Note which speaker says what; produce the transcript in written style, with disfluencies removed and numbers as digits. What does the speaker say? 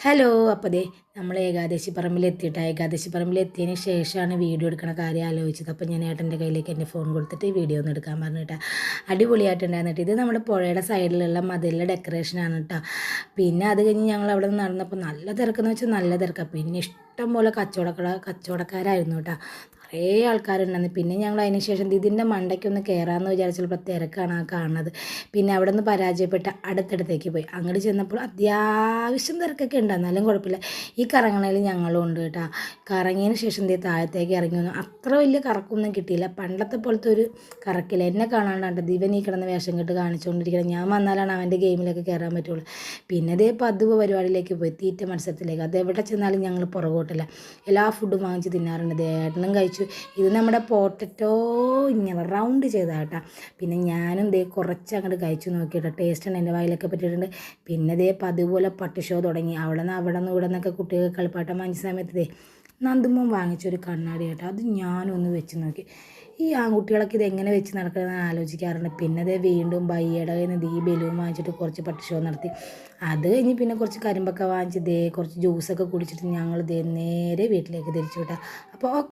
Speaker 1: Hello. അപ്പോൾ ദേ നമ്മൾ ഏകാദശിപ്പറമ്പിലെത്തിയതിന് ശേഷമാണ് വീഡിയോ എടുക്കണ കാര്യം ആലോചിച്ചത്. അപ്പോൾ ഞാൻ ഏട്ടൻ്റെ കയ്യിലേക്ക് എൻ്റെ ഫോൺ കൊടുത്തിട്ട് ഈ വീഡിയോ ഒന്ന് എടുക്കാൻ പറഞ്ഞിട്ടാ. അടിപൊളിയായിട്ടുണ്ടായിരുന്നിട്ട് ഇത് നമ്മുടെ പുഴയുടെ സൈഡിലുള്ള മതിലിലെ ഡെക്കറേഷനാണ് കേട്ടോ. പിന്നെ അത് കഴിഞ്ഞ് ഞങ്ങൾ അവിടെ നിന്ന് നടന്നപ്പോൾ നല്ല തിരക്കെന്ന് വെച്ചാൽ നല്ല തിരക്കാണ്. പിന്നെ ഇഷ്ടം പോലെ കച്ചവടക്കാരായിരുന്നു കേട്ടോ. കുറേ ആൾക്കാരുണ്ടായിരുന്നു. പിന്നെ ഞങ്ങൾ അതിന് ശേഷം ഇതിൻ്റെ മണ്ടയ്ക്കൊന്ന് കയറാമെന്ന് വിചാരിച്ചപ്പോൾ തിരക്കാണ് ആ കാണുന്നത്. പിന്നെ അവിടെ നിന്ന് പരാജയപ്പെട്ട് അടുത്തടുത്തേക്ക് പോയി. അങ്ങോട്ട് ചെന്നപ്പോൾ അത്യാവശ്യം തിരക്കൊക്കെ ഉണ്ട്, എന്നാലും കുഴപ്പമില്ല. ഈ കറങ്ങണയിൽ ഞങ്ങളും ഉണ്ട് കേട്ടോ. കറങ്ങിയതിന് ശേഷം താഴത്തേക്ക് ഇറങ്ങി വന്നു. അത്ര വലിയ കറക്കൊന്നും കിട്ടിയില്ല, പണ്ടത്തെ പോലത്തെ ഒരു കറക്കില്ല. എന്നെ കാണാണ്ടാണ്ട് ദിവൻ ഈ കിടന്ന് വേഷം കെട്ട് കാണിച്ചുകൊണ്ടിരിക്കണം. ഞാൻ വന്നാലാണ് അവൻ്റെ ഗെയിമിലൊക്കെ കയറാൻ പറ്റുള്ളൂ. പിന്നെ അതേ പതിവ് പരിപാടിയിലേക്ക് പോയി, തീറ്റ മത്സരത്തിലേക്ക്. അത് എവിടെ ചെന്നാലും ഞങ്ങൾ പുറകോട്ടില്ല, എല്ലാ ഫുഡും വാങ്ങിച്ച് തിന്നാറുണ്ട്. ഏട്ടനും കഴിച്ചു. ഇത് നമ്മുടെ പൊട്ടറ്റോ ഇങ്ങനെ റൗണ്ട് ചെയ്താട്ടാ. പിന്നെ ഞാനും കുറച്ച് അങ്ങോട്ട് കഴിച്ചു നോക്കിയിട്ട് ടേസ്റ്റാണ്, എൻ്റെ വായിലൊക്കെ പറ്റിയിട്ടുണ്ട്. പിന്നെ പതുപോലെ പട്ട് ഷോ തുടങ്ങി. അവിടെ നിന്ന് ഇവിടെ നിന്നൊക്കെ കുട്ടികൾ കളിപ്പാട്ടം വാങ്ങിച്ച സമയത്ത് നന്ദുമ്മൻ വാങ്ങിച്ചൊരു കണ്ണാടി കേട്ടോ. അത് ഞാനൊന്ന് വെച്ച് നോക്കി. ഈ ആൺകുട്ടികളൊക്കെ ഇതെങ്ങനെ വെച്ച് നടക്കണമെന്ന് ആലോചിക്കാറുണ്ട്. പിന്നെ വീണ്ടും ബയ്യയുടെ കയ്യിൽ നിന്ന് ഈ ബലൂൺ വാങ്ങിച്ചിട്ട് കുറച്ച് പട്ട് ഷോ നടത്തി. അത് കഴിഞ്ഞ് പിന്നെ കുറച്ച് കരിമ്പൊക്കെ വാങ്ങിച്ച് കുറച്ച് ജ്യൂസൊക്കെ കുടിച്ചിട്ട് ഞങ്ങൾ നേരെ വീട്ടിലേക്ക് തിരിച്ചു വിട്ടാൽ. അപ്പോൾ